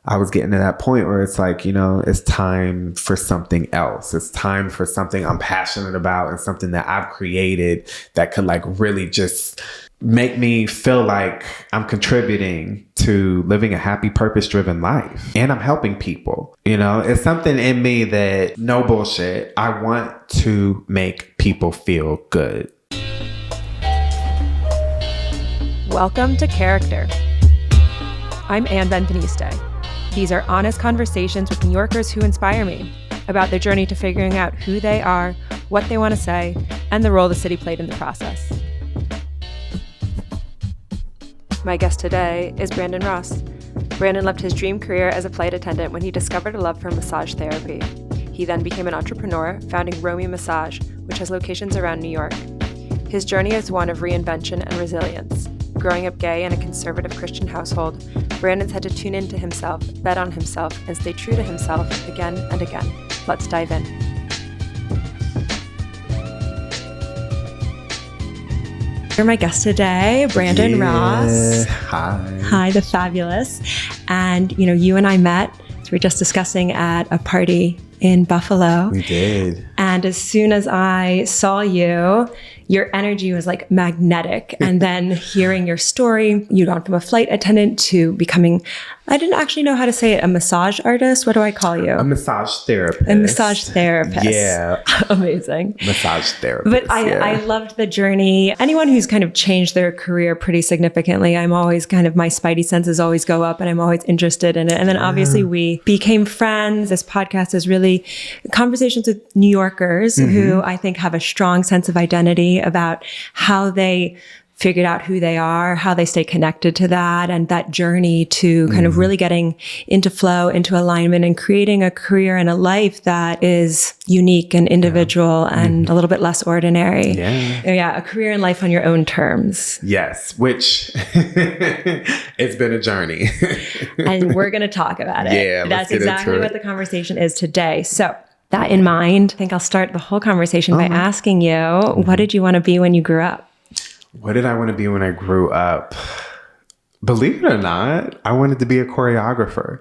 I was getting to that point where it's like, you know, it's time for something else. It's time for something I'm passionate about and something that I've created that could like really just make me feel like I'm contributing to living a happy, purpose-driven life. And I'm helping people. You know, it's something in me that, no bullshit, I want to make people feel good. Welcome to Character. I'm Anne Benveniste. These are honest conversations with New Yorkers who inspire me about their journey to figuring out who they are, what they want to say, and the role the city played in the process. My guest today is Brandon Ross. Brandon left his dream career as a flight attendant when he discovered a love for massage therapy. He then became an entrepreneur, founding Romie Massage, which has locations around New York. His journey is one of reinvention and resilience. Growing up gay in a conservative Christian household, Brandon's had to tune into himself, bet on himself, and stay true to himself again and again. Let's dive in. You're my guest today, Brandon Ross. Hi, the fabulous. And, you know, you and I met, so we were just discussing at a party in Buffalo. We did. And as soon as I saw you, your energy was like magnetic. And then hearing your story, you'd gone from a flight attendant to becoming, I didn't actually know how to say it, a massage artist. What do I call you? A massage therapist. A massage therapist. Yeah. Amazing. Massage therapist. But I loved the journey. Anyone who's kind of changed their career pretty significantly, I'm always kind of, my spidey senses always go up and I'm always interested in it. And then obviously we became friends. This podcast is really conversations with New Yorkers who I think have a strong sense of identity about how they figured out who they are, how they stay connected to that, and that journey to kind of really getting into flow, into alignment, and creating a career and a life that is unique and individual and a little bit less ordinary. Yeah, a career and life on your own terms. Yes, which it's been a journey. And we're going to talk about it. Yeah, that's exactly what the conversation is today. So that in mind, I think I'll start the whole conversation by asking you, what did you want to be when you grew up? What did I want to be when I grew up? Believe it or not, I wanted to be a choreographer.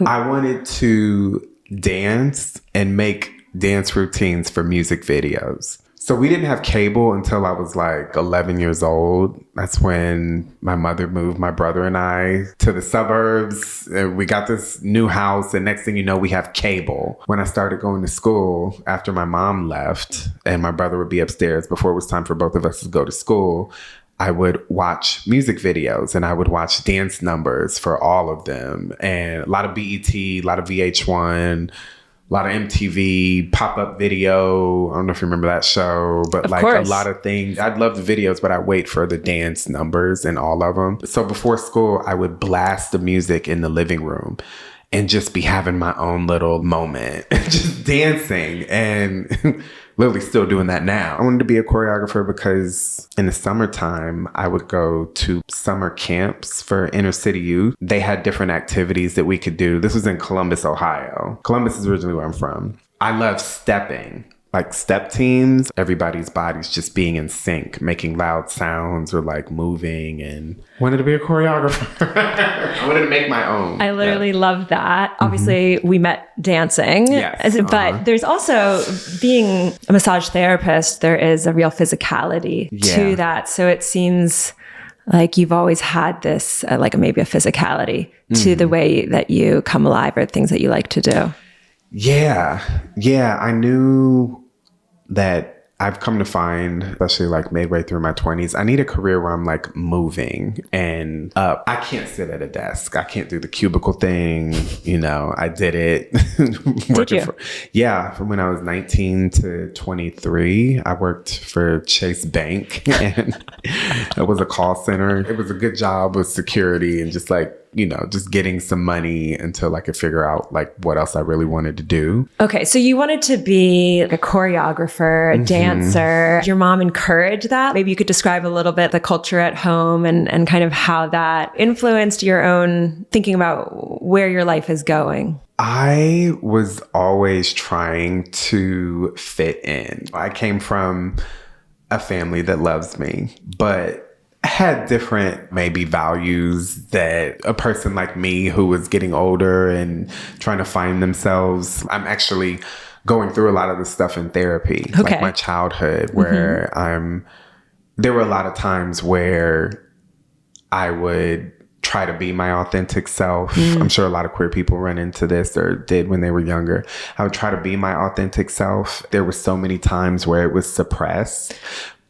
I wanted to dance and make dance routines for music videos. So we didn't have cable until I was like 11 years old. That's when my mother moved my brother and I to the suburbs. We got this new house, and next thing you know, we have cable. When I started going to school after my mom left and my brother would be upstairs before it was time for both of us to go to school, I would watch music videos and I would watch dance numbers for all of them. And a lot of BET, a lot of VH1, a lot of MTV, pop-up video. I don't know if you remember that show, but like a lot of things. I'd love the videos, but I wait for the dance numbers in all of them. So before school, I would blast the music in the living room and just be having my own little moment, just dancing, and literally still doing that now. I wanted to be a choreographer because in the summertime, I would go to summer camps for inner city youth. They had different activities that we could do. This was in Columbus, Ohio. Columbus is originally where I'm from. I love stepping. Like step teams, everybody's body's just being in sync, making loud sounds or like moving, and wanted to be a choreographer. I wanted to make my own. I literally love that. Obviously, we met dancing, but there's also being a massage therapist, there is a real physicality to that. So it seems like you've always had this, like maybe a physicality to the way that you come alive or things that you like to do. Yeah. I knew that I've come to find, especially like midway through my 20s, I need a career where I'm like moving and up. I can't sit at a desk. I can't do the cubicle thing. You know, I did it. Did you? From when I was 19 to 23, I worked for Chase Bank, and it was a call center. It was a good job with security and just like, you know, just getting some money until I could figure out like what else I really wanted to do. Okay. So you wanted to be like a choreographer, a dancer. Your mom encouraged that. Maybe you could describe a little bit the culture at home and kind of how that influenced your own thinking about where your life is going. I was always trying to fit in. I came from a family that loves me, but had different maybe values that a person like me who was getting older and trying to find themselves. I'm actually going through a lot of this stuff in therapy, like my childhood, where there were a lot of times where I would try to be my authentic self. I'm sure a lot of queer people run into this or did when they were younger. I would try to be my authentic self. There were so many times where it was suppressed.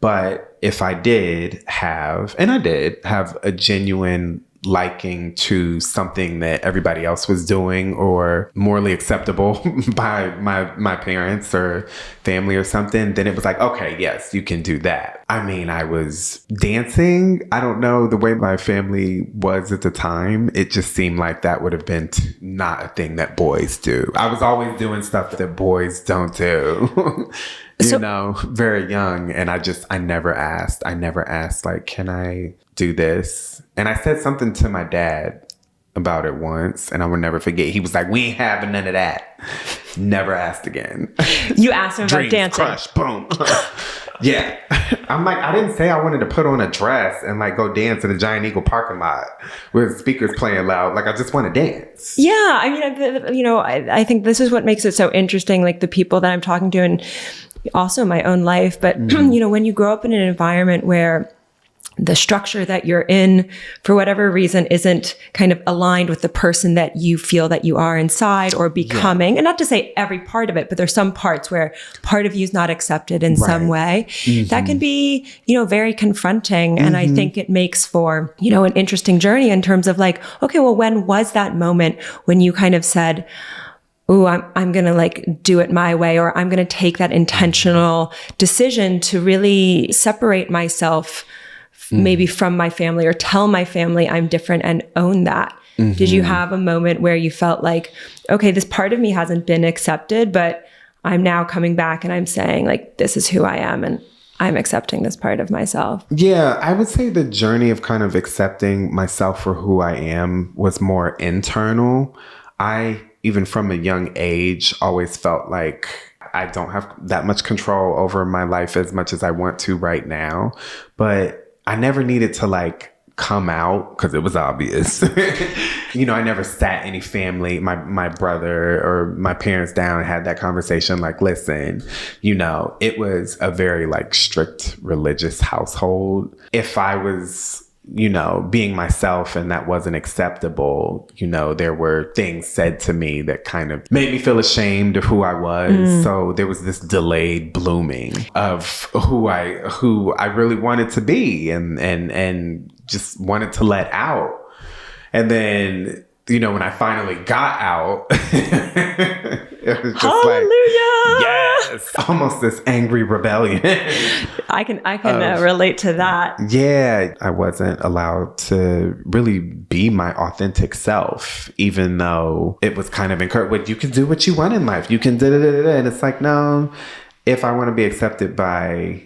But if I did have, and I did have a genuine liking to something that everybody else was doing or morally acceptable by my parents or family or something, then it was like, okay, yes, you can do that. I mean, I was dancing. I don't know, the way my family was at the time, it just seemed like that would have been not a thing that boys do. I was always doing stuff that boys don't do. You know, very young. And I never asked. Like, can I do this? And I said something to my dad about it once, and I will never forget. He was like, we ain't having none of that. Never asked again. You asked him about dancing. Crush, boom. Yeah. I'm like, I didn't say I wanted to put on a dress and like go dance in a Giant Eagle parking lot with speakers playing loud. Like, I just want to dance. Yeah. I mean, you know, I think this is what makes it so interesting. Like the people that I'm talking to, and also my own life, but you know, when you grow up in an environment where the structure that you're in, for whatever reason, isn't kind of aligned with the person that you feel that you are inside or becoming. Yeah. And not to say every part of it, but there's some parts where part of you is not accepted in some way. That can be, you know, very confronting. And I think it makes for, you know, an interesting journey in terms of like, okay, well, when was that moment when you kind of said, ooh, I'm going to like do it my way, or I'm going to take that intentional decision to really separate myself maybe from my family, or tell my family I'm different and own that. Did you have a moment where you felt like, okay, this part of me hasn't been accepted, but I'm now coming back and I'm saying like, this is who I am and I'm accepting this part of myself? Yeah, I would say the journey of kind of accepting myself for who I am was more internal. I, even from a young age, always felt like I don't have that much control over my life as much as I want to right now. But I never needed to like come out because it was obvious. You know, I never sat any family, my brother or my parents down and had that conversation like, listen, you know, it was a very like strict religious household. If I was, you know, being myself and that wasn't acceptable, you know, there were things said to me that kind of made me feel ashamed of who I was. So there was this delayed blooming of who I really wanted to be and just wanted to let out. And then, you know, when I finally got out, it was just hallelujah! Like, yes, almost this angry rebellion. I can relate to that. Yeah, I wasn't allowed to really be my authentic self, even though it was kind of encouraged. Well, you can do what you want in life. You can da-da-da-da-da. And it's like, no, if I want to be accepted by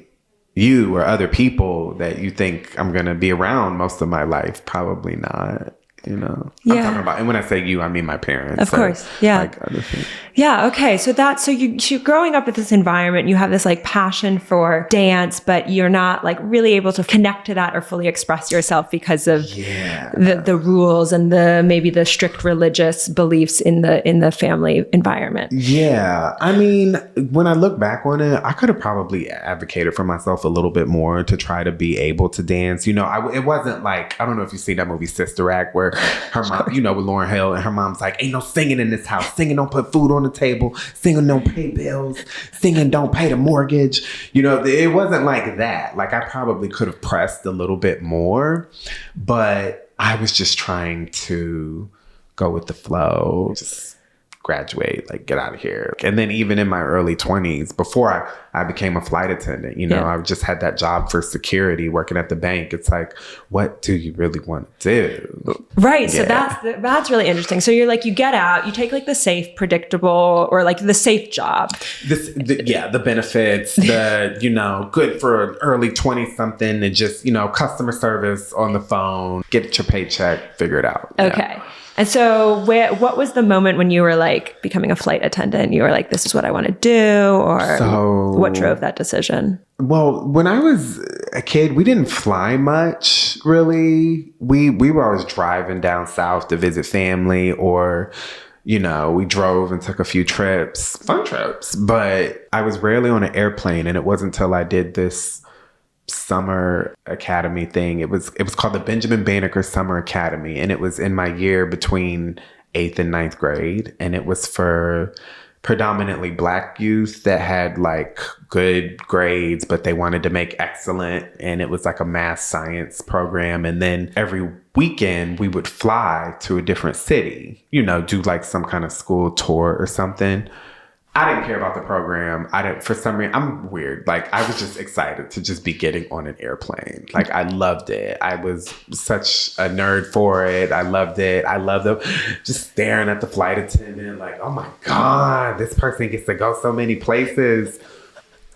you or other people that you think I'm going to be around most of my life, probably not. You know, I'm talking about, and when I say you, I mean my parents. Of course. Yeah. Like other things. Yeah. Okay. So you growing up with this environment, you have this like passion for dance, but you're not like really able to connect to that or fully express yourself because of the rules and maybe the strict religious beliefs in the family environment. Yeah. I mean, when I look back on it, I could have probably advocated for myself a little bit more to try to be able to dance. You know, it wasn't like, I don't know if you've seen that movie Sister Act, where her mom, you know, with Lauryn Hill, and her mom's like, ain't no singing in this house. Singing don't put food on the table. Singing don't pay bills. Singing don't pay the mortgage. You know, it wasn't like that. Like, I probably could have pressed a little bit more, but I was just trying to go with the flow. Just graduate, like get out of here. And then even in my early 20s, before I became a flight attendant, you know, I just had that job for security working at the bank. It's like, what do you really want to do? Right. So that's really interesting. So you're like, you get out, you take like the safe, predictable, or like the safe job. The benefits, you know, good for an early 20 something, and just, you know, customer service on the phone, get your paycheck, figure it out. Okay. Yeah. And so what was the moment when you were like becoming a flight attendant? You were like, this is what I want to do, or what drove that decision? Well, when I was a kid, we didn't fly much, really. We were always driving down south to visit family, or, you know, we drove and took a few trips, fun trips. But I was rarely on an airplane, and it wasn't until I did this summer academy thing. It was called the Benjamin Banneker Summer Academy, and it was in my year between 8th and 9th grade, and it was for predominantly Black youth that had like good grades, but they wanted to make excellent. And it was like a math science program. And then every weekend we would fly to a different city, you know, do like some kind of school tour or something. I didn't care about the program. For some reason, I'm weird. Like, I was just excited to just be getting on an airplane. Like, I loved it. I was such a nerd for it. I loved it. I loved just staring at the flight attendant, like, oh my God, this person gets to go so many places.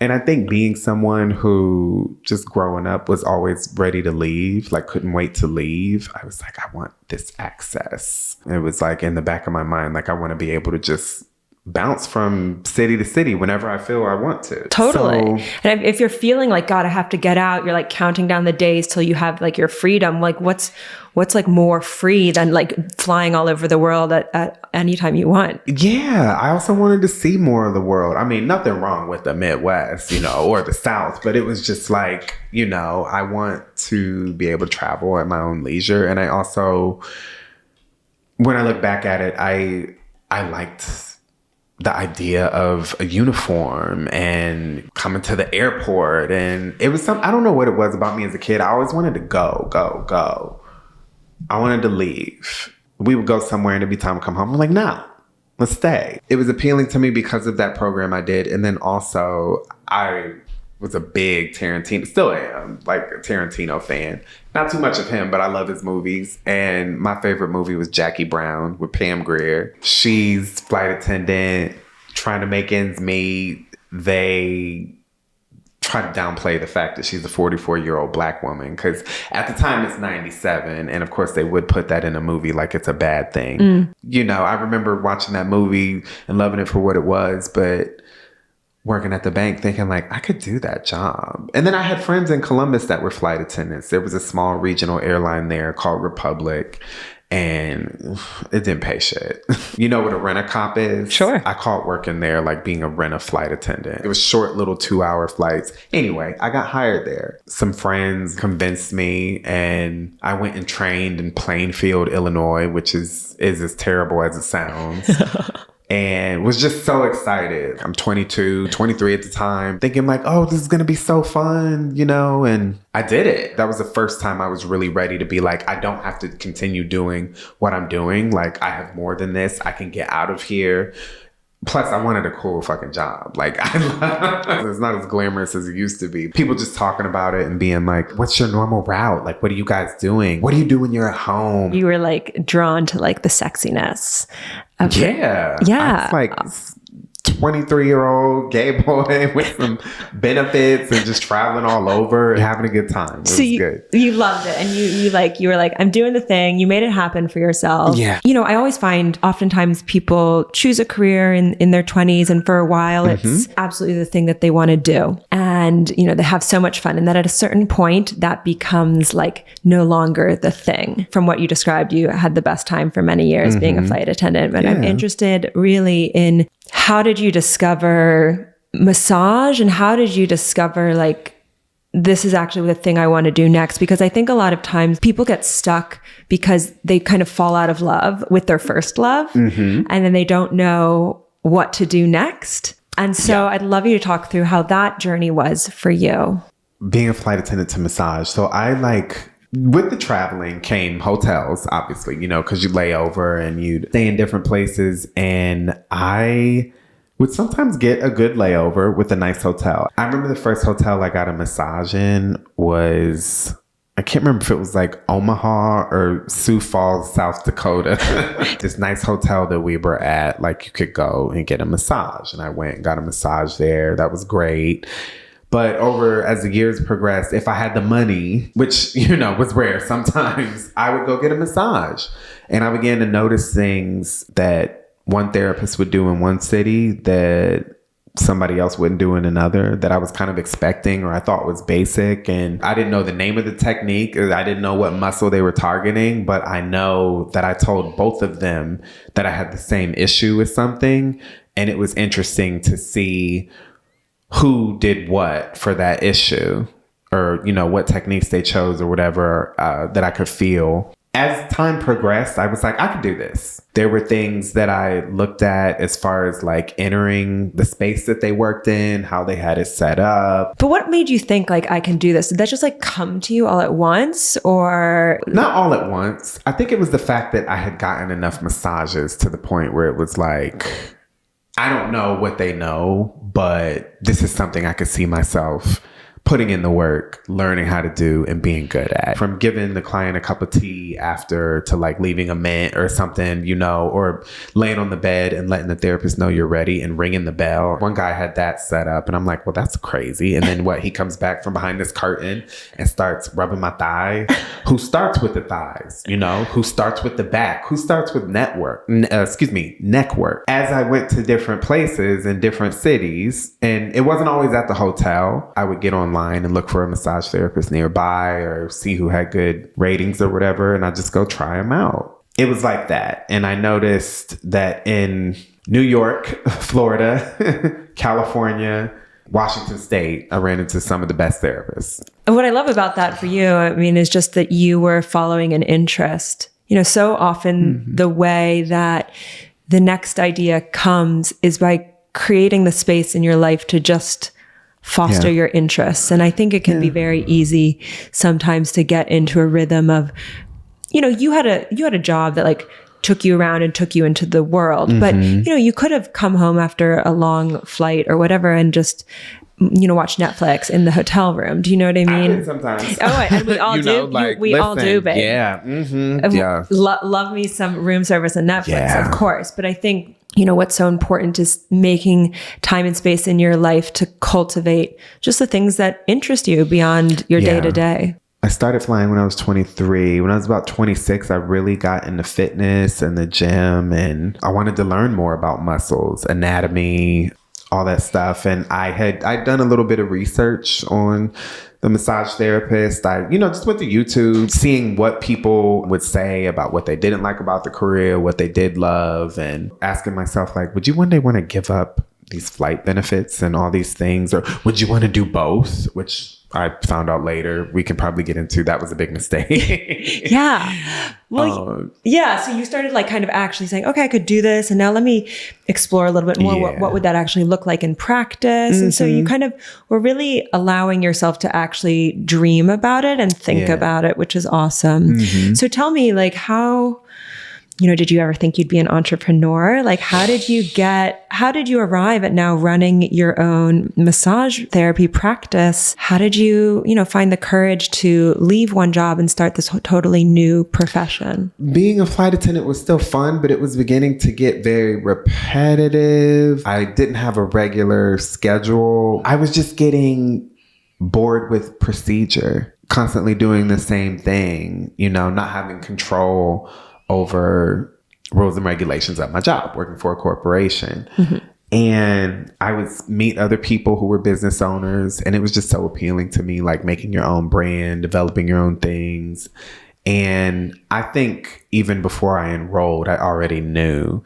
And I think being someone who just growing up was always ready to leave, like couldn't wait to leave, I was like, I want this access. It was like in the back of my mind, like, I want to be able to just bounce from city to city whenever I feel I want to. Totally. And if you're feeling like, God, I have to get out, you're like counting down the days till you have like your freedom. Like what's like more free than like flying all over the world at any time you want? Yeah. I also wanted to see more of the world. I mean, nothing wrong with the Midwest, you know, or the South, but it was just like, you know, I want to be able to travel at my own leisure. And I also, when I look back at it, I liked the idea of a uniform and coming to the airport. And it was I don't know what it was about me as a kid. I always wanted to go. I wanted to leave. We would go somewhere and it'd be time to come home. I'm like, no, let's stay. It was appealing to me because of that program I did. And then also I was a big Tarantino, still am, like a Tarantino fan. Not too much of him, but I love his movies. And my favorite movie was Jackie Brown with Pam Grier. She's flight attendant, trying to make ends meet. They try to downplay the fact that she's a 44-year-old Black woman, because at the time it's 97. And of course they would put that in a movie like it's a bad thing. You know, I remember watching that movie and loving it for what it was, but working at the bank thinking like, I could do that job. And then I had friends in Columbus that were flight attendants. There was a small regional airline there called Republic, and it didn't pay shit. You know what a rent-a-cop is? Sure. I called working there like being a rent-a-flight attendant. It was short little 2-hour flights. Anyway, I got hired there. Some friends convinced me, and I went and trained in Plainfield, Illinois, which is as terrible as it sounds. And was just so excited. I'm 22, 23 at the time, thinking like, oh, this is going to be so fun, you know? And I did it. That was the first time I was really ready to be like, I don't have to continue doing what I'm doing. Like, I have more than this. I can get out of here. Plus, I wanted a cool fucking job. Like, it's not as glamorous as it used to be. People just talking about it and being like, what's your normal route? Like, what are you guys doing? What do you do when you're at home? You were like drawn to like the sexiness of Yeah. Yeah. I was like 23-year-old gay boy with some benefits and just traveling all over and having a good time. It was good. You loved it, and you were like, I'm doing the thing. You made it happen for yourself. Yeah. You know, I always find oftentimes people choose a career in their 20s, and for a while it's absolutely the thing that they want to do. And, you know, they have so much fun. And then at a certain point that becomes like no longer the thing. From what you described, you had the best time for many years being a flight attendant. But I'm interested really in, how did you discover massage, and how did you discover like, this is actually the thing I want to do next? Because I think a lot of times people get stuck because they kind of fall out of love with their first love, and then they don't know what to do next. And so I'd love you to talk through how that journey was for you. Being a flight attendant to massage. So with the traveling came hotels, obviously, you know, because you lay over and you'd stay in different places. And I would sometimes get a good layover with a nice hotel. I remember the first hotel I got a massage in was, I can't remember if it was like Omaha or Sioux Falls, South Dakota. This nice hotel that we were at, like you could go and get a massage. And I went and got a massage there. That was great. But as the years progressed, if I had the money, which, you know, was rare sometimes, I would go get a massage. And I began to notice things that one therapist would do in one city that somebody else wouldn't do in another, that I was kind of expecting or I thought was basic. And I didn't know the name of the technique. I didn't know what muscle they were targeting, but I know that I told both of them that I had the same issue with something. And it was interesting to see who did what for that issue, or, you know, what techniques they chose or whatever, that I could feel. As time progressed, I was like, I could do this. There were things that I looked at as far as like entering the space that they worked in, how they had it set up. But what made you think like, I can do this? Did that just like come to you all at once, or? Not all at once. I think it was the fact that I had gotten enough massages to the point where it was like, I don't know what they know, but this is something I could see myself putting in the work, learning how to do, and being good at. From giving the client a cup of tea after to like leaving a mint or something, you know, or laying on the bed and letting the therapist know you're ready and ringing the bell. One guy had that set up and I'm like, well, that's crazy. And then he comes back from behind this curtain and starts rubbing my thigh. Who starts with the thighs, you know? Who starts with the back? Who starts with neck work? As I went to different places in different cities, and it wasn't always at the hotel, I would get online and look for a massage therapist nearby or see who had good ratings or whatever, and I just go try them out. It was like that. And I noticed that in New York, Florida, California, Washington State, I ran into some of the best therapists. And what I love about that for you, I mean, is just that you were following an interest. You know, so often the way that the next idea comes is by creating the space in your life to just foster your interests. And I think it can be very easy sometimes to get into a rhythm of, you know, you had a job that like took you around and took you into the world, but you know, you could have come home after a long flight or whatever and just, you know, watch Netflix in the hotel room. Do you know what I mean? I did sometimes. Oh, and we all you do. know, like, we all do, babe. Yeah. Love me some room service and Netflix, of course. But I think, you know, what's so important is making time and space in your life to cultivate just the things that interest you beyond your day to day. I started flying when I was 23. When I was about 26, I really got into fitness and the gym, and I wanted to learn more about muscles, anatomy, all that stuff. And I'd done a little bit of research on the massage therapist. I, you know, just went to YouTube, seeing what people would say about what they didn't like about the career, what they did love, and asking myself, like, would you one day want to give up these flight benefits and all these things? Or would you want to do both? Which I found out later, we can probably get into, that was a big mistake. Yeah. Well, so you started like kind of actually saying, okay, I could do this. And now let me explore a little bit more. What would that actually look like in practice? And so you kind of were really allowing yourself to actually dream about it and think about it, which is awesome. So tell me, like, how, you know, did you ever think you'd be an entrepreneur? Like, how did you arrive at now running your own massage therapy practice? How did you, you know, find the courage to leave one job and start this totally new profession? Being a flight attendant was still fun, but it was beginning to get very repetitive. I didn't have a regular schedule. I was just getting bored with procedure, constantly doing the same thing, you know, not having control over rules and regulations at my job, working for a corporation. And I would meet other people who were business owners, and it was just so appealing to me, like making your own brand, developing your own things. And I think even before I enrolled, I already knew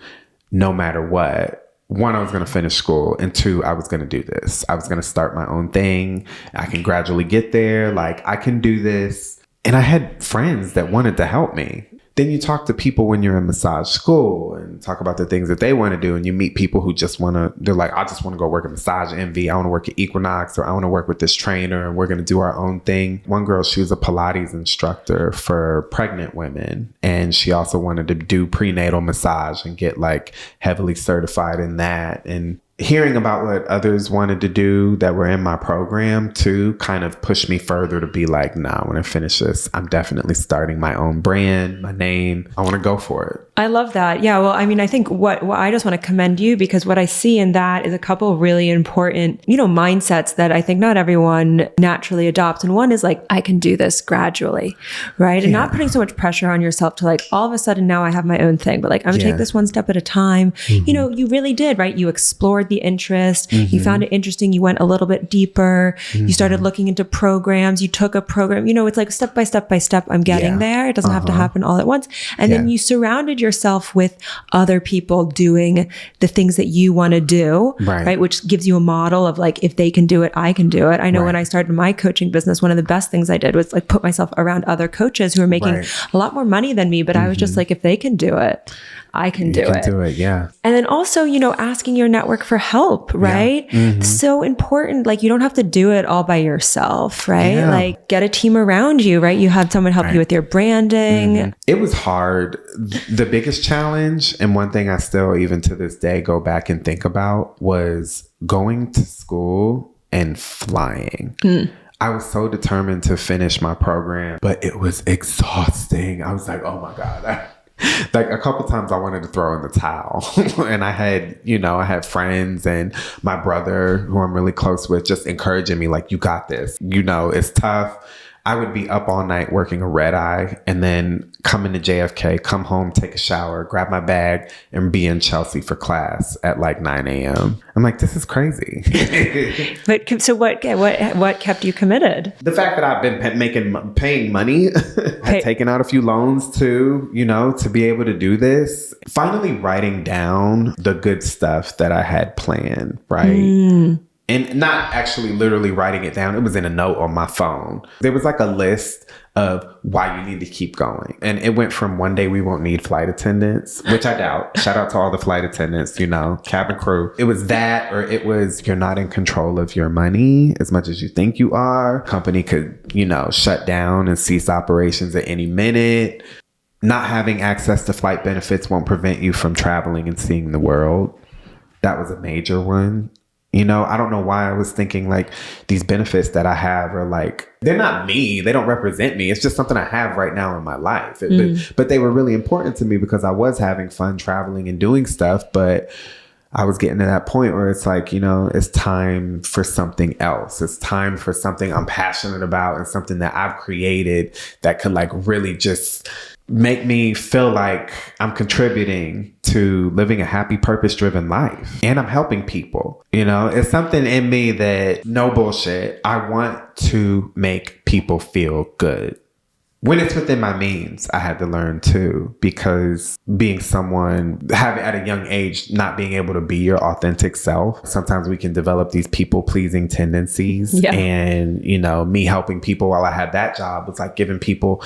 no matter what, one, I was going to finish school, and two, I was going to do this. I was going to start my own thing. I can gradually get there. Like, I can do this. And I had friends that wanted to help me. Then you talk to people when you're in massage school and talk about the things that they want to do. And you meet people who just want to, they're like, I just want to go work at Massage Envy. I want to work at Equinox, or I want to work with this trainer, and we're going to do our own thing. One girl, she was a Pilates instructor for pregnant women. And she also wanted to do prenatal massage and get like heavily certified in that. And hearing about what others wanted to do that were in my program too kind of pushed me further to be like, nah, when I finish this, I'm definitely starting my own brand, my name. I want to go for it. I love that. Yeah. Well, I mean, I think what I just want to commend you, because what I see in that is a couple of really important, you know, mindsets that I think not everyone naturally adopts. And one is like, I can do this gradually, right? And not putting so much pressure on yourself to like, all of a sudden now I have my own thing, but like, I'm gonna take this one step at a time. You know, you really did, right? You explored the interest, you found it interesting, you went a little bit deeper, you started looking into programs, you took a program, you know, it's like step by step by step, I'm getting there. It doesn't have to happen all at once. And then you surrounded yourself with other people doing the things that you want to do, right? Which gives you a model of like, if they can do it, I can do it. I know when I started my coaching business, one of the best things I did was like put myself around other coaches who are making a lot more money than me, but I was just like, if they can do it, I can do it. Yeah. And then also, you know, asking your network for help, right? So important. Like you don't have to do it all by yourself, right? Like get a team around you, right? You have someone help you with your branding. It was hard. The biggest challenge, and one thing I still, even to this day, go back and think about was going to school and flying. I was so determined to finish my program, but it was exhausting. I was like, oh my God. Like a couple times I wanted to throw in the towel. And I had friends and my brother, who I'm really close with, just encouraging me like, you got this. You know, it's tough. I would be up all night working a red eye and then come into JFK, come home, take a shower, grab my bag, and be in Chelsea for class at like 9 a.m. I'm like, this is crazy. But so what kept you committed? The fact that I've been paying money, had taken out a few loans too, you know, to be able to do this. Finally writing down the good stuff that I had planned, right? And not actually literally writing it down. It was in a note on my phone. There was like a list of why you need to keep going. And it went from one day we won't need flight attendants, which I doubt. Shout out to all the flight attendants, you know, cabin crew. It was that, or it was you're not in control of your money as much as you think you are. Company could, you know, shut down and cease operations at any minute. Not having access to flight benefits won't prevent you from traveling and seeing the world. That was a major one. You know, I don't know why I was thinking like these benefits that I have are like, they're not me. They don't represent me. It's just something I have right now in my life. But they were really important to me because I was having fun traveling and doing stuff. But I was getting to that point where it's like, you know, it's time for something else. It's time for something I'm passionate about and something that I've created that could like really just make me feel like I'm contributing to living a happy, purpose-driven life. And I'm helping people. You know, it's something in me that, no bullshit, I want to make people feel good. When it's within my means, I had to learn too, because being someone, having at a young age, not being able to be your authentic self, sometimes we can develop these people-pleasing tendencies. Yeah. And, you know, me helping people while I had that job was like giving people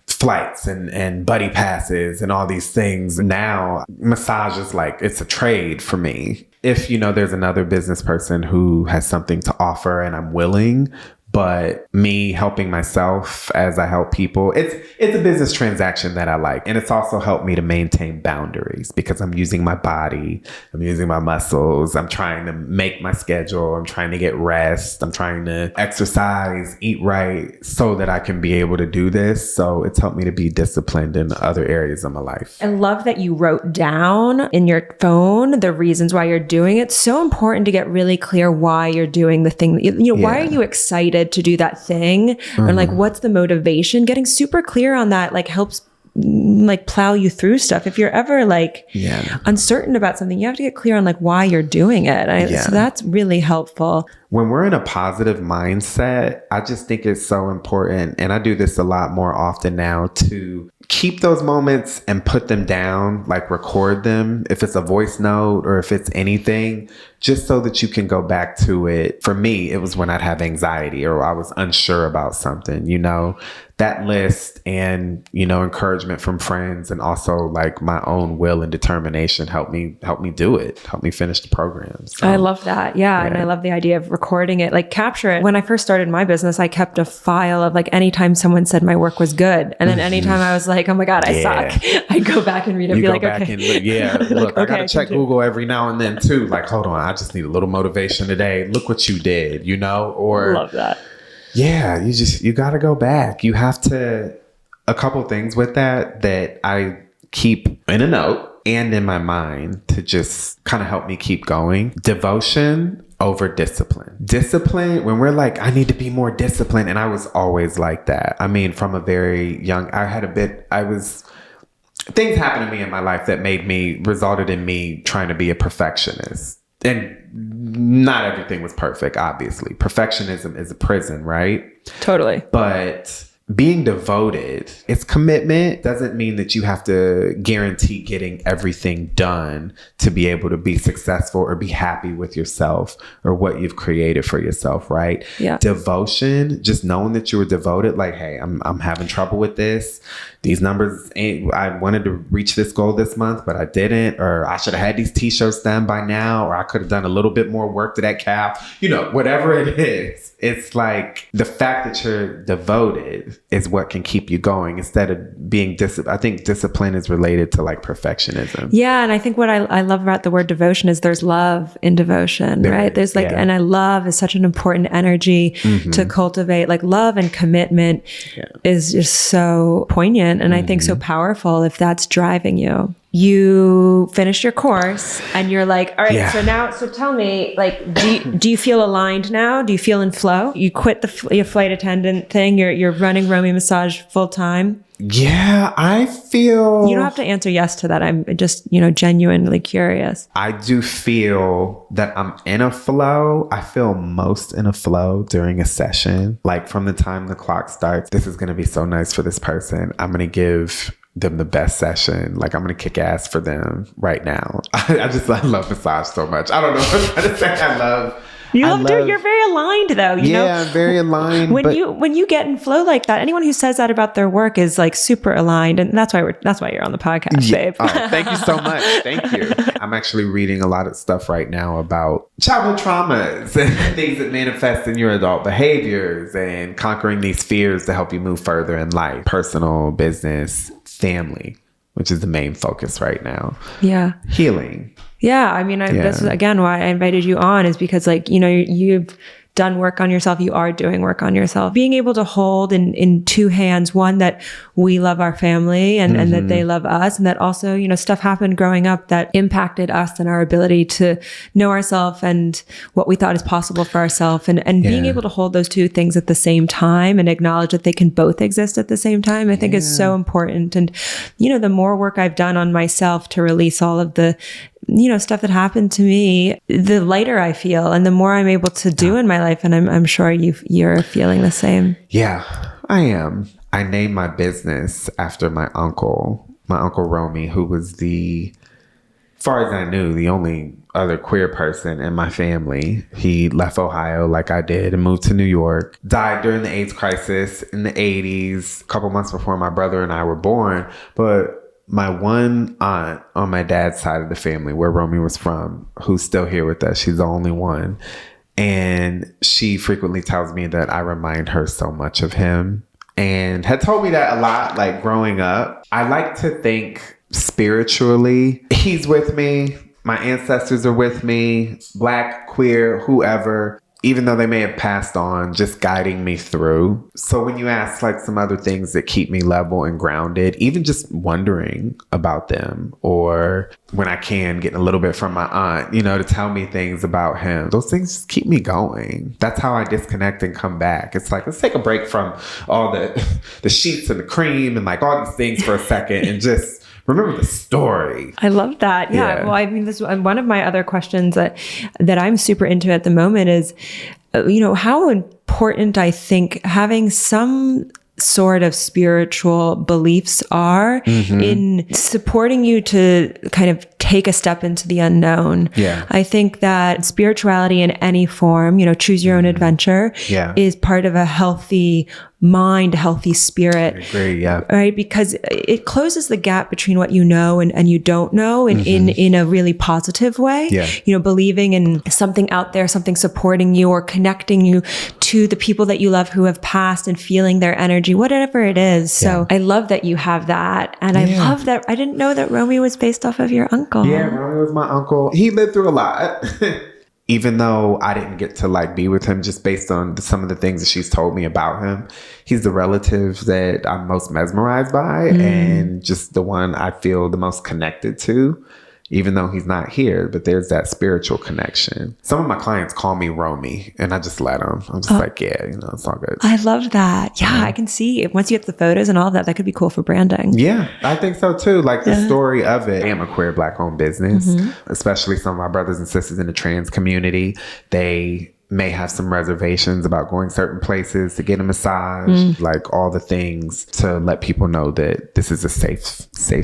flights and buddy passes and all these things. Now, massage is like, it's a trade for me. If, you know, there's another business person who has something to offer and I'm willing, but me helping myself as I help people, it's a business transaction that I like. And it's also helped me to maintain boundaries because I'm using my body, I'm using my muscles, I'm trying to make my schedule, I'm trying to get rest, I'm trying to exercise, eat right so that I can be able to do this. So it's helped me to be disciplined in other areas of my life. I love that you wrote down in your phone the reasons why you're doing it. So important to get really clear why you're doing the thing. You know, why are you excited to do that thing? Or like, what's the motivation? Getting super clear on that like helps like plow you through stuff. If you're ever like uncertain about something, you have to get clear on like why you're doing it. So that's really helpful. When we're in a positive mindset, I just think it's so important. And I do this a lot more often now to keep those moments and put them down, like record them. If it's a voice note or if it's anything, just so that you can go back to it. For me, it was when I'd have anxiety or I was unsure about something, you know, that list and, you know, encouragement from friends and also like my own will and determination helped me do it, help me finish the program. So, I love that. Yeah. And I love the idea of recording it, like capture it. When I first started my business, I kept a file of like anytime someone said my work was good. And then anytime I was like, oh my God, I suck, I'd go back and read it and be like, okay. Look, I got to check Google every now and then too. Like, hold on, I just need a little motivation today. Look what you did, you know, or love that. Yeah, you got to go back. You have to, a couple things with that I keep in a note and in my mind to just kind of help me keep going. Devotion over discipline. Discipline, when we're like, I need to be more disciplined. And I was always like that. I mean, from a very young, things happened to me in my life that resulted in me trying to be a perfectionist. and not everything was perfect, obviously. Perfectionism is a prison, right? Totally. But being devoted, it's commitment. Doesn't mean that you have to guarantee getting everything done to be able to be successful or be happy with yourself or what you've created for yourself, right? Yeah. Devotion, just knowing that you were devoted, like, hey, I'm having trouble with this. These numbers I wanted to reach this goal this month, but I didn't, or I should have had these t-shirts done by now, or I could have done a little bit more work to that calf, whatever it is. It's like the fact that you're devoted is what can keep you going instead of being I think discipline is related to like perfectionism. Yeah. And I think what I love about the word devotion is there's love in devotion, right? There's like, and I love is such an important energy to cultivate. Like love and commitment is just so poignant. And I think so powerful if that's driving you. You finish your course and you're like, all right, so tell me, like, do you feel aligned now? Do you feel in flow? You quit your flight attendant thing. You're running Romie Massage full time. Yeah, I feel... You don't have to answer yes to that. I'm just, genuinely curious. I do feel that I'm in a flow. I feel most in a flow during a session. Like from the time the clock starts, this is going to be so nice for this person. I'm going to give them the best session. Like I'm going to kick ass for them right now. I love massage so much. I don't know what I'm trying to say. I love... You're very aligned though. You know? I'm very aligned. When you get in flow like that, anyone who says that about their work is like super aligned, and that's why you're on the podcast, babe. Oh, thank you so much. Thank you. I'm actually reading a lot of stuff right now about childhood traumas and things that manifest in your adult behaviors and conquering these fears to help you move further in life, personal, business, family, which is the main focus right now. Yeah. Healing. Yeah. I mean, this is again why I invited you on, is because like, you've done work on yourself. You are doing work on yourself. Being able to hold in two hands, one, that we love our family and that they love us. And that also, stuff happened growing up that impacted us and our ability to know ourselves and what we thought is possible for ourselves. And being able to hold those two things at the same time and acknowledge that they can both exist at the same time, I think is so important. And, the more work I've done on myself to release all of the stuff that happened to me, the lighter I feel and the more I'm able to do in my life. And I'm sure you're feeling the same. Yeah, I am. I named my business after my uncle Romie, who was as far as I knew, the only other queer person in my family. He left Ohio like I did and moved to New York, died during the AIDS crisis in the 80s, a couple months before my brother and I were born. But my one aunt on my dad's side of the family, where Romie was from, who's still here with us, she's the only one. And she frequently tells me that I remind her so much of him, and had told me that a lot, like growing up. I like to think spiritually, he's with me. My ancestors are with me, Black, queer, whoever. Even though they may have passed on, just guiding me through. So when you ask like some other things that keep me level and grounded, even just wondering about them, or when I can, getting a little bit from my aunt, to tell me things about him, those things just keep me going. That's how I disconnect and come back. It's like, let's take a break from all the sheets and the cream and like all these things for a second and just remember the story. I love that. Yeah. Well, I mean, this one of my other questions that I'm super into at the moment is, how important I think having some sort of spiritual beliefs are in supporting you to kind of take a step into the unknown. Yeah. I think that spirituality in any form, choose your own adventure, is part of a healthy mind, healthy spirit. I agree, yeah. Right? Because it closes the gap between what you know and you don't know in a really positive way. Yeah. Believing in something out there, something supporting you or connecting you to the people that you love who have passed and feeling their energy, whatever it is. So I love that you have that. And I love that. I didn't know that Romie was based off of your uncle. Yeah, Romie was my uncle. He lived through a lot. Even though I didn't get to like be with him, just based on some of the things that she's told me about him, he's the relative that I'm most mesmerized by and just the one I feel the most connected to. even though he's not here, but there's that spiritual connection. Some of my clients call me Romie, and I just let them. I'm just like, yeah, it's all good. I love that. Yeah, I can see it. Once you get the photos and all of that, that could be cool for branding. Yeah, I think so too. Like the story of it. I am a queer Black owned business, especially some of my brothers and sisters in the trans community. They may have some reservations about going certain places to get a massage, like all the things to let people know that this is a safe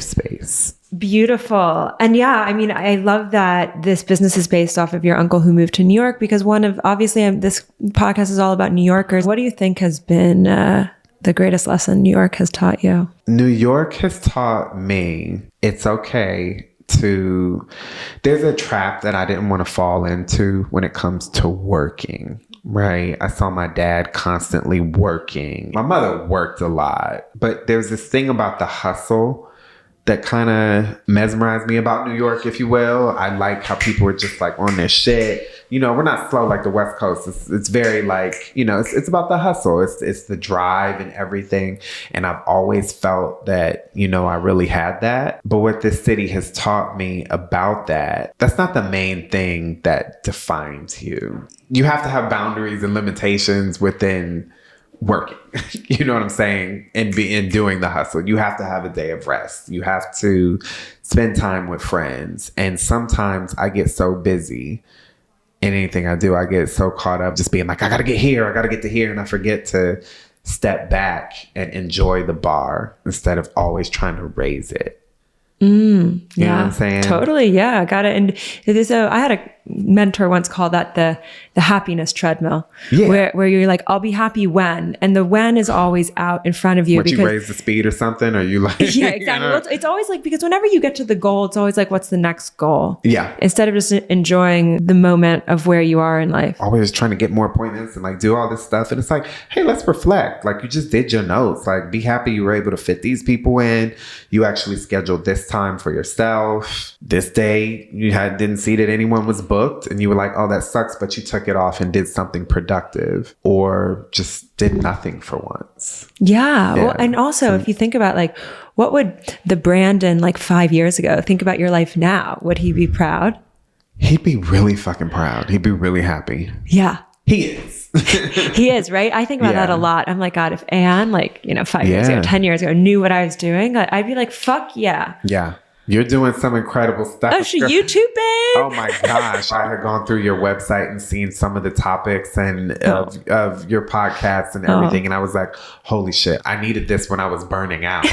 space. Beautiful. And yeah, I mean, I love that this business is based off of your uncle who moved to New York, because obviously this podcast is all about New Yorkers. What do you think has been the greatest lesson New York has taught you? New York has taught me it's okay there's a trap that I didn't want to fall into when it comes to working, right? I saw my dad constantly working. My mother worked a lot, but there's this thing about the hustle that kind of mesmerized me about New York, if you will. I like how people are just like on their shit. We're not slow like the West Coast. It's very like, it's about the hustle. It's the drive and everything. And I've always felt that, I really had that. But what this city has taught me about that's not the main thing that defines you. You have to have boundaries and limitations within working, you know what I'm saying? And doing the hustle. You have to have a day of rest. You have to spend time with friends. And sometimes I get so busy in anything I do, I get so caught up just being like, I got to get here. I got to get to here. And I forget to step back and enjoy the bar instead of always trying to raise it. You know what I'm saying? Totally. Yeah. I got it. And I had a mentor once called that the happiness treadmill, where you're like, I'll be happy when, and the when is always out in front of you. Because you raise the speed or something, or you like, yeah, exactly. Well, it's always like, because whenever you get to the goal, it's always like, what's the next goal? Yeah. Instead of just enjoying the moment of where you are in life. Always trying to get more appointments and like do all this stuff. And it's like, hey, let's reflect. Like you just did your notes, like be happy you were able to fit these people in. You actually scheduled this time for yourself. This day you didn't see that anyone was booked and you were like, oh, that sucks. But you took it off and did something productive, or just did nothing for once. Yeah. Well, and also if you think about like, what would the Brandon like 5 years ago think about your life now? Would he be proud? He'd be really fucking proud. He'd be really happy. Yeah. He is. He is, right? I think about that a lot. I'm like, God, if Anne, like, 5 years ago, 10 years ago, knew what I was doing, I'd be like, fuck yeah. Yeah. You're doing some incredible stuff. Oh, you too, babe. Oh my gosh. I had gone through your website and seen some of the topics and of your podcast and everything. And I was like, holy shit, I needed this when I was burning out.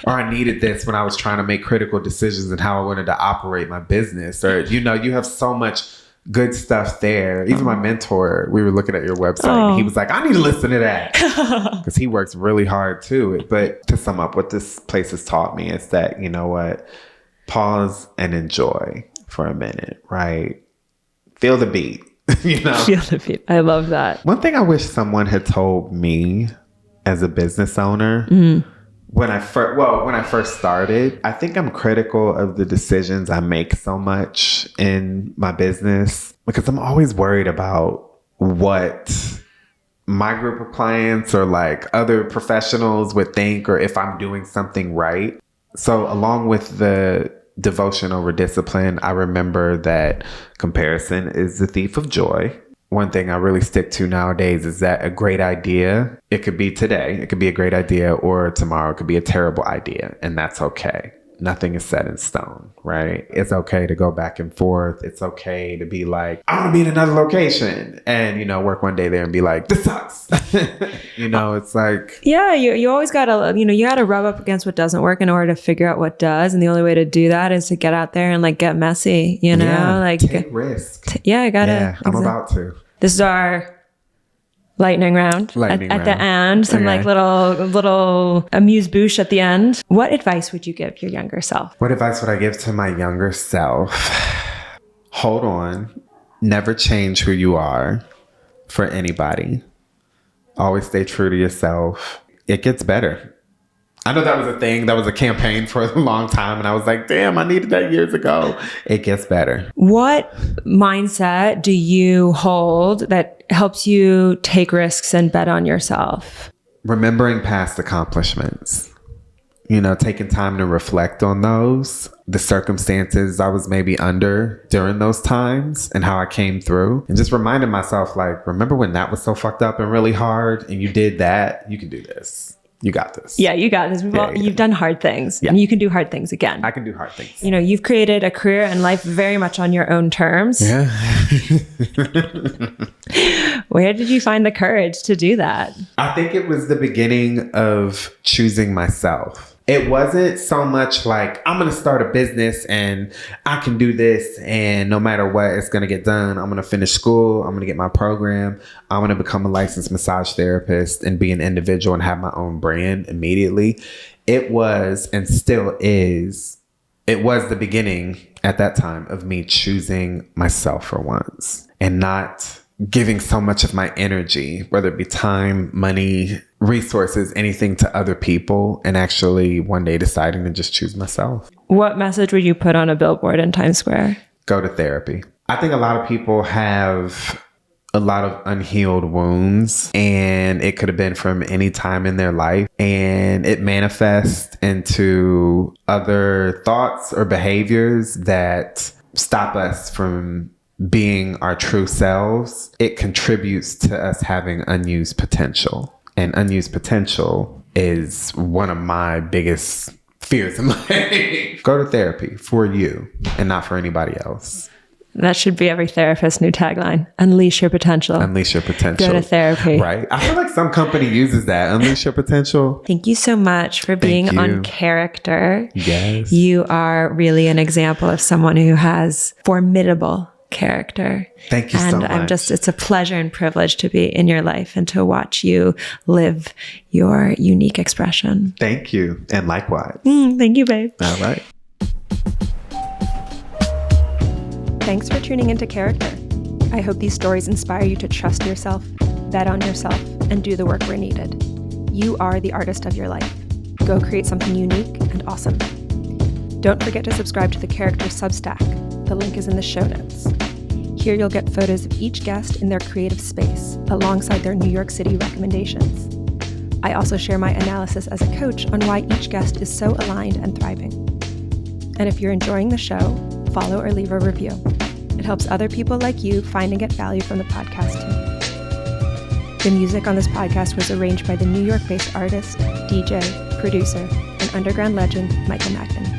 Or I needed this when I was trying to make critical decisions and how I wanted to operate my business. Or, you have so much good stuff there. Even my mentor, we were looking at your website and he was like, I need to listen to that. Because he works really hard too. But to sum up, what this place has taught me is that, you know what? Pause and enjoy for a minute, right? Feel the beat, Feel the beat. I love that. One thing I wish someone had told me as a business owner when I first started, I think I'm critical of the decisions I make so much in my business because I'm always worried about what my group of clients or like other professionals would think, or if I'm doing something right. So along with the devotion over discipline, I remember that comparison is the thief of joy. One thing I really stick to nowadays is that a great idea, it could be today, it could be a great idea, or tomorrow it could be a terrible idea, and that's okay. Nothing is set in stone, right? It's okay to go back and forth. It's okay to be like, I want to be in another location and, work one day there and be like, this sucks. It's like. Yeah, you always got to, you got to rub up against what doesn't work in order to figure out what does. And the only way to do that is to get out there and like get messy, take risks. I got to. Yeah, I'm about to. This is our lightning round. At the end, some like little amuse-bouche at the end. What advice would you give your younger self? What advice would I give to my younger self? Hold on. Never change who you are for anybody. Always stay true to yourself. It gets better. I know that was a thing. That was a campaign for a long time. And I was like, damn, I needed that years ago. It gets better. What mindset do you hold that helps you take risks and bet on yourself? Remembering past accomplishments. taking time to reflect on those, the circumstances I was maybe under during those times and how I came through, and just reminding myself, like, remember when that was so fucked up and really hard and you did that? You can do this. You got this. Yeah, you got this. You've done hard things and you can do hard things again. I can do hard things. You've created a career and life very much on your own terms. Yeah. Where did you find the courage to do that? I think it was the beginning of choosing myself. It wasn't so much like, I'm going to start a business and I can do this, and no matter what, it's going to get done. I'm going to finish school. I'm going to get my program. I'm going to become a licensed massage therapist and be an individual and have my own brand immediately. It was, and still is, it was the beginning at that time of me choosing myself for once and not giving so much of my energy, whether it be time, money, resources, anything, to other people, and actually one day deciding to just choose myself. What message would you put on a billboard in Times Square? Go to therapy. I think a lot of people have a lot of unhealed wounds, and it could have been from any time in their life, and it manifests into other thoughts or behaviors that stop us from being our true selves. It contributes to us having unused potential. And unused potential is one of my biggest fears in life. Go to therapy for you and not for anybody else. That should be every therapist's new tagline. Unleash your potential. Unleash your potential. Go to therapy. Right? I feel like some company uses that. Unleash your potential. Thank you so much for being on Character. Yes. You are really an example of someone who has formidable character. Thank you so much. And it's a pleasure and privilege to be in your life and to watch you live your unique expression. Thank you. And likewise. Thank you, babe. All right. Thanks for tuning into Character. I hope these stories inspire you to trust yourself, bet on yourself, and do the work where needed. You are the artist of your life. Go create something unique and awesome. Don't forget to subscribe to the Character Substack. The link is in the show notes. Here you'll get photos of each guest in their creative space, alongside their New York City recommendations. I also share my analysis as a coach on why each guest is so aligned and thriving. And if you're enjoying the show, follow or leave a review. It helps other people like you find and get value from the podcast too. The music on this podcast was arranged by the New York-based artist, DJ, producer, and underground legend Michael Magden.